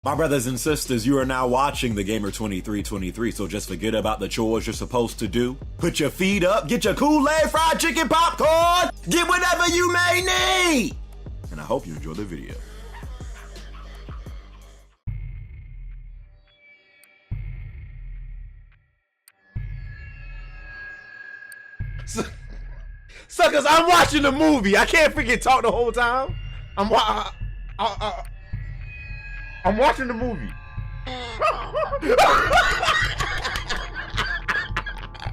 My brothers and sisters, you are now watching the Gamer 2323, so just forget about the chores you're supposed to do. Put your feet up, get your Kool-Aid, fried chicken, popcorn, get whatever you may need! And I hope you enjoy the video. Suckers, I'm watching the movie. I can't freaking talk the whole time. I'm watching the movie.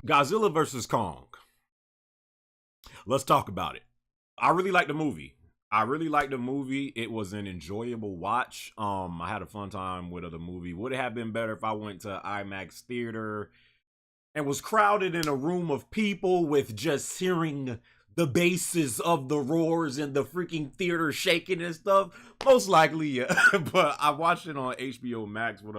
Godzilla versus Kong. Let's talk about it. I really like the movie. It was an enjoyable watch. I had a fun time with the movie. Would it have been better if I went to IMAX theater and was crowded in a room of people with just hearing the basses of the roars and the freaking theater shaking and stuff? Most likely, yeah. But I watched it on HBO Max with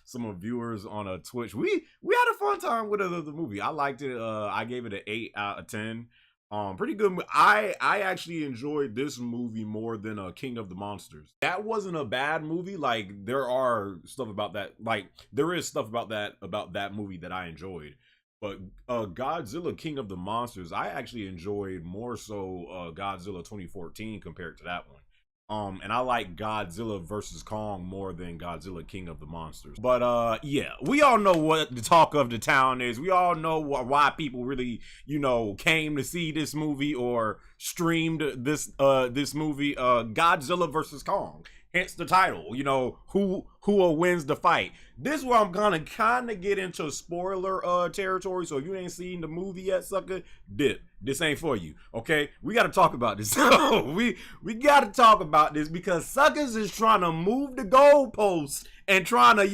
some of viewers on Twitch. We had a fun time with the movie. I liked it. I gave it an 8 out of 10. Pretty good. I actually enjoyed this movie more than King of the Monsters. That wasn't a bad movie. Like, there are stuff about that. Like, there is stuff about that movie that I enjoyed. But Godzilla King of the Monsters, I actually enjoyed more so Godzilla 2014 compared to that one. And I like Godzilla versus Kong more than Godzilla King of the Monsters. But yeah, we all know what the talk of the town is. We all know why people really, came to see this movie or streamed this movie, Godzilla versus Kong. Hence the title, who wins the fight. This is where I'm gonna kind of get into spoiler territory. So if you ain't seen the movie yet, sucker, dip. This ain't for you, okay? We gotta talk about this. we gotta talk about this because suckers is trying to move the goalposts and trying to,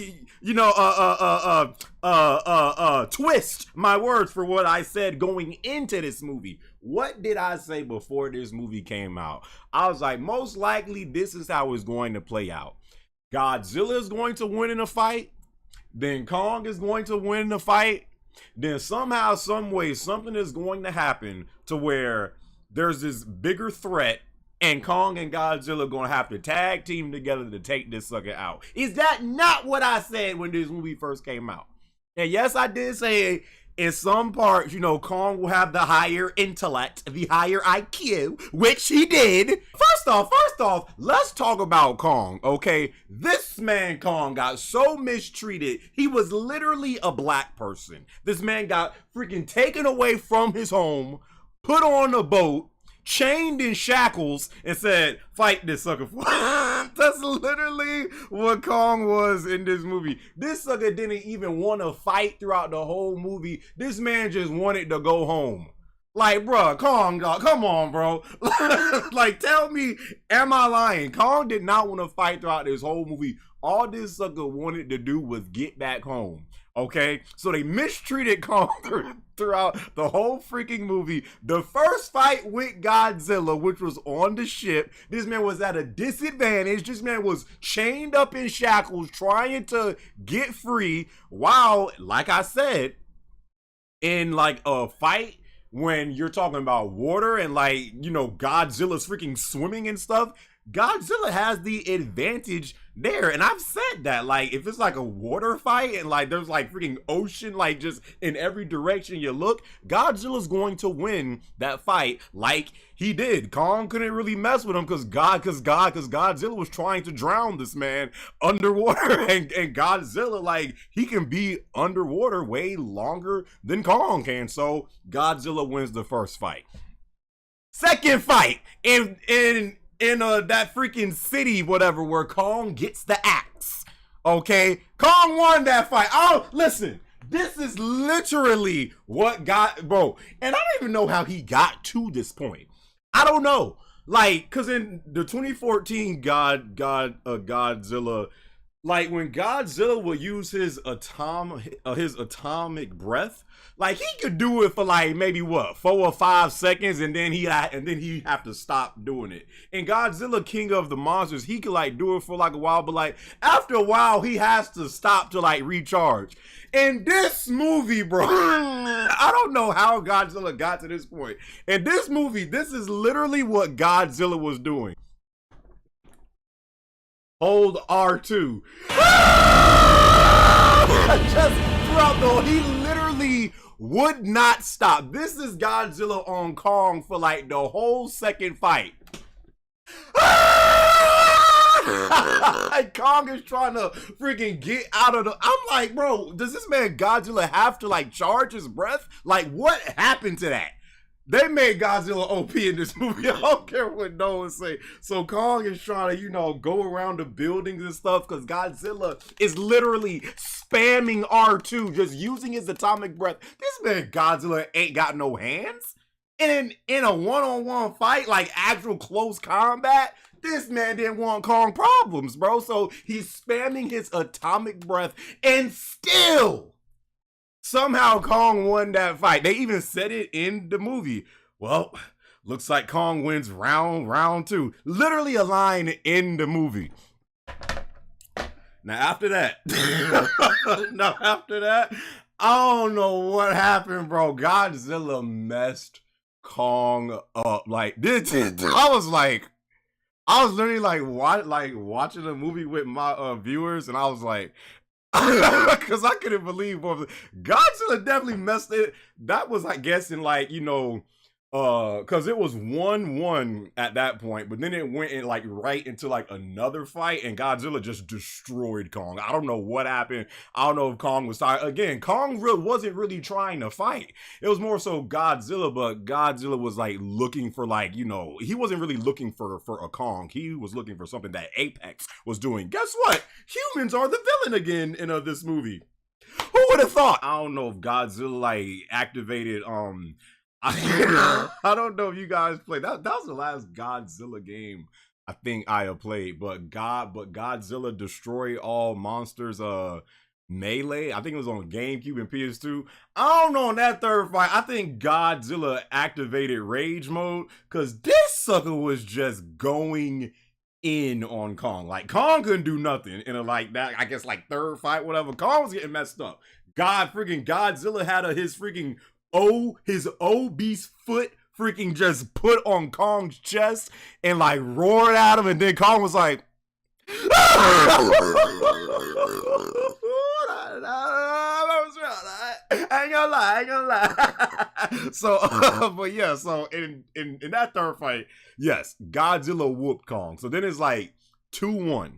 twist my words for what I said going into this movie. What did I say before this movie came out? I was like, most likely this is how it's going to play out. Godzilla is going to win in a fight. Then Kong is going to win the fight. Then somehow, some way, something is going to happen to where there's this bigger threat and Kong and Godzilla are going to have to tag team together to take this sucker out. Is that not what I said when this movie first came out? And yes, I did say in some parts, Kong will have the higher intellect, the higher IQ, which he did. First off, let's talk about Kong, okay? This man, Kong, got so mistreated. He was literally a black person. This man got freaking taken away from his home, put on a boat, chained in shackles, and said, fight this sucker. That's literally what Kong was in this movie. This sucker didn't even want to fight throughout the whole movie. This man just wanted to go home. Like, bro, Kong, dog, come on, bro. Like, tell me, am I lying? Kong did not want to fight throughout this whole movie. All this sucker wanted to do was get back home. Okay, so they mistreated Kong throughout the whole freaking movie. The first fight with Godzilla, which was on the ship, this man was at a disadvantage. This man was chained up in shackles trying to get free while, like I said, in like a fight when you're talking about water and Godzilla's freaking swimming and stuff, Godzilla has the advantage there. And I've said that, like, if it's like a water fight and like there's like freaking ocean, like just in every direction you look, Godzilla's going to win that fight like he did. Kong couldn't really mess with him because Godzilla was trying to drown this man underwater. And Godzilla, like, he can be underwater way longer than Kong can. So Godzilla wins the first fight. Second fight in that freaking city, whatever, where Kong gets the axe. Okay? Kong won that fight. Oh, listen. This is literally what got, bro. And I don't even know how he got to this point. I don't know. Like, cause in the 2014 Godzilla, like when Godzilla would use his atomic breath, like he could do it for like maybe what 4 or 5 seconds, and then he have to stop doing it. In Godzilla King of the Monsters, he could like do it for like a while, but like after a while he has to stop to like recharge. In this movie, bro, I don't know how Godzilla got to this point. In this movie, this is literally what Godzilla was doing. Hold R2. Just throughout the, he literally would not stop. This is Godzilla on Kong for like the whole second fight. Kong is trying to freaking get out of the. I'm like, bro, does this man Godzilla have to like charge his breath? Like, what happened to that? They made Godzilla OP in this movie. I don't care what no one say. So Kong is trying to, go around the buildings and stuff because Godzilla is literally spamming R2, just using his atomic breath. This man Godzilla ain't got no hands. And in a one-on-one fight, like actual close combat, this man didn't want Kong problems, bro. So he's spamming his atomic breath and still somehow Kong won that fight. They even said it in the movie. Well, looks like Kong wins round 2. Literally a line in the movie. Now after that, I don't know what happened, bro. Godzilla messed Kong up. Like this, I was literally watching a movie with my viewers, and I was like, because I couldn't believe what Godzilla definitely messed it. That was, I guess, in because it was 1-1 at that point, but then it went in right into another fight, and Godzilla just destroyed Kong. I don't know what happened. I don't know if Kong was tired. Again, Kong wasn't really trying to fight. It was more so Godzilla, but Godzilla was looking for he wasn't really looking for a Kong. He was looking for something that Apex was doing. Guess what? Humans are the villain again in this movie. Who would have thought? I don't know if Godzilla activated I don't know if you guys played that. That was the last Godzilla game I think I have played. But Godzilla Destroy All Monsters Melee. I think it was on GameCube and PS2. I don't know, on that third fight, I think Godzilla activated Rage Mode because this sucker was just going in on Kong. Kong couldn't do nothing in that, I guess third fight, whatever. Kong was getting messed up. Godzilla had his freaking his obese foot freaking just put on Kong's chest and roared at him, and then Kong was like, I ain't gonna lie. So, but yeah, so in that third fight, yes, Godzilla whooped Kong. So then it's 2-1.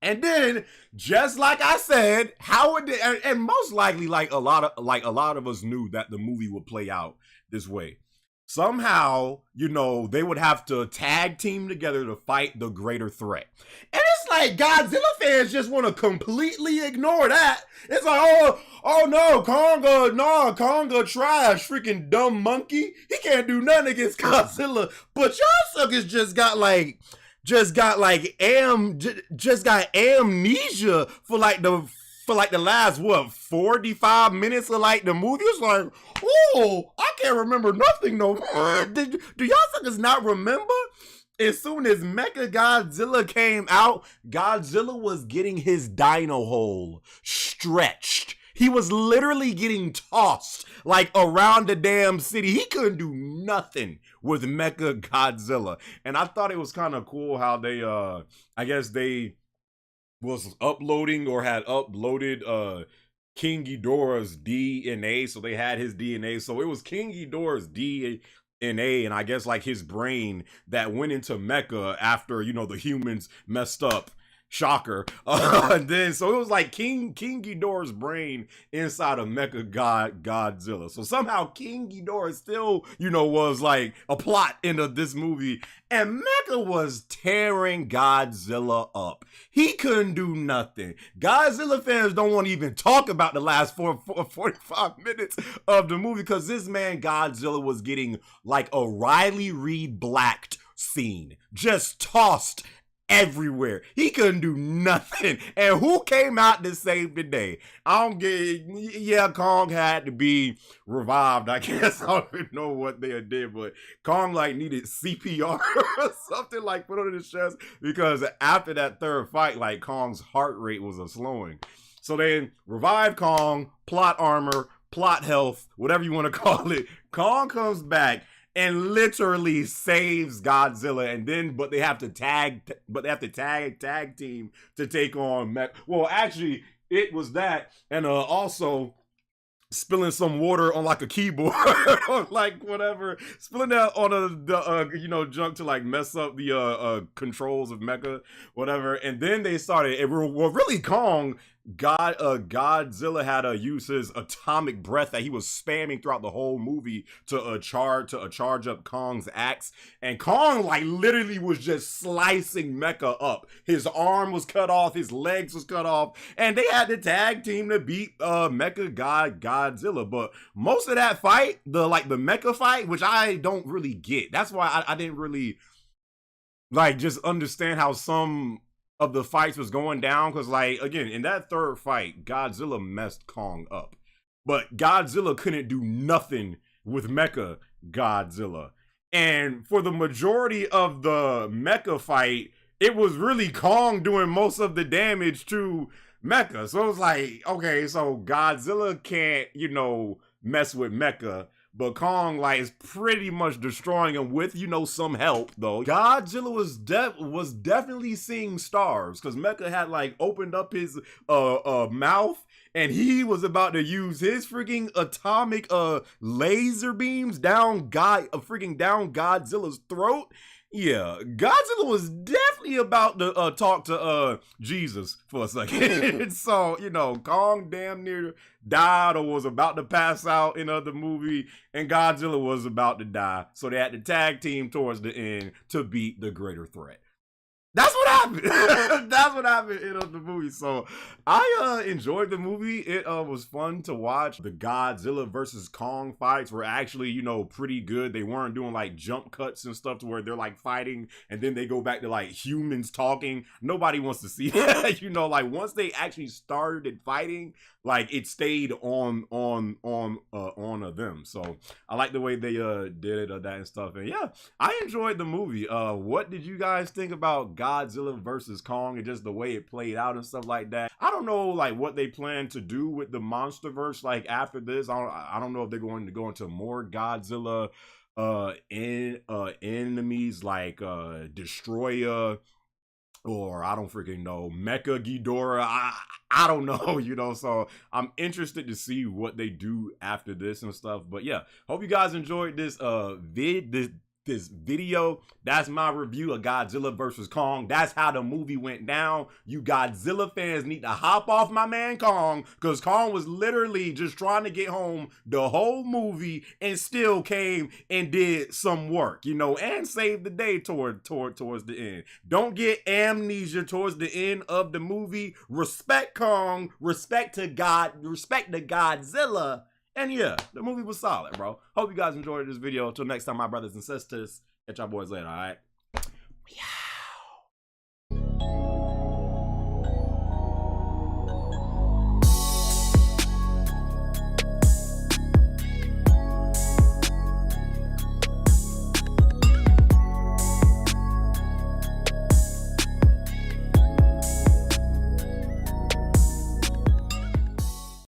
And then, just like I said, and most likely, a lot of us knew that the movie would play out this way. Somehow, they would have to tag team together to fight the greater threat. And it's Godzilla fans just want to completely ignore that. It's oh no, Konga trash, freaking dumb monkey. He can't do nothing against Godzilla. But y'all suckers just got amnesia for the last 45 minutes of the movie. It's I can't remember nothing no more. Do y'all suckers not remember? As soon as Mechagodzilla came out, Godzilla was getting his dino hole stretched. He was literally getting tossed around the damn city. He couldn't do nothing with Mechagodzilla. And I thought it was kind of cool how they, I guess they was uploading or had uploaded King Ghidorah's DNA. So they had his DNA. So it was King Ghidorah's DNA, and I guess his brain that went into Mecha after, the humans messed up. Shocker. And then, so it was King Ghidorah's brain inside of Mechagodzilla. So somehow King Ghidorah still, was a plot into this movie. And Mecha was tearing Godzilla up. He couldn't do nothing. Godzilla fans don't want to even talk about the last 45 minutes of the movie because this man Godzilla was getting a Riley Reid blacked scene. Just tossed everywhere. He couldn't do nothing. And who came out to save the day? Kong had to be revived, I guess. I don't even know what they did, but Kong needed CPR or something put on his chest because after that third fight, Kong's heart rate was slowing. So they revived Kong, plot armor, plot health, whatever you want to call it. Kong comes back and literally saves Godzilla, and then but they have to tag team to take on Well, actually, it was that, and also spilling some water on like a keyboard or like whatever, spilling that on the junk to like mess up the controls of Mecha, whatever. And then they started. Well, really, Godzilla had to use his atomic breath that he was spamming throughout the whole movie to charge up Kong's axe, and Kong like literally was just slicing Mecha up. His arm was cut off, his legs was cut off, and they had to tag team to beat Godzilla. But most of that fight, the Mecha fight, which I don't really get. That's why I didn't really like just understand how some of the fights was going down, because like again in that third fight Godzilla messed Kong up, but Godzilla couldn't do nothing with Mecha Godzilla, and for the majority of the Mecha fight it was really Kong doing most of the damage to Mecha. So it was like, okay, so Godzilla can't mess with Mecha, but Kong like is pretty much destroying him with some help though. Godzilla was definitely seeing stars, because Mecha had like opened up his mouth, and he was about to use his freaking atomic laser beams down Godzilla's throat. Yeah, Godzilla was definitely about to talk to Jesus for a second. So, Kong damn near died or was about to pass out in the movie, and Godzilla was about to die. So they had to tag team towards the end to beat the greater threat. That's what happened. That's what happened in the movie. So I enjoyed the movie. It was fun to watch. The Godzilla versus Kong fights were actually, pretty good. They weren't doing like jump cuts and stuff to where they're like fighting and then they go back to like humans talking. Nobody wants to see that. Like once they actually started fighting, like it stayed on them. So I like the way they did it, that and stuff. And yeah, I enjoyed the movie. What did you guys think about Godzilla versus Kong and just the way it played out and stuff like that? I don't know like what they plan to do with the MonsterVerse like after this. I don't know if they're going to go into more Godzilla enemies like Destroyer, or I don't freaking know, Mecha Ghidorah. I don't know, so I'm interested to see what they do after this and stuff. But yeah, hope you guys enjoyed this this video. That's my review of Godzilla versus Kong. That's how the movie went down. You Godzilla fans need to hop off my man Kong, because Kong was literally just trying to get home the whole movie and still came and did some work, and saved the day towards the end. Don't get amnesia towards the end of the movie. Respect Kong, respect to Godzilla. And yeah, the movie was solid, bro. Hope you guys enjoyed this video. Until next time, my brothers and sisters. Catch y'all boys later, all right? Yeah.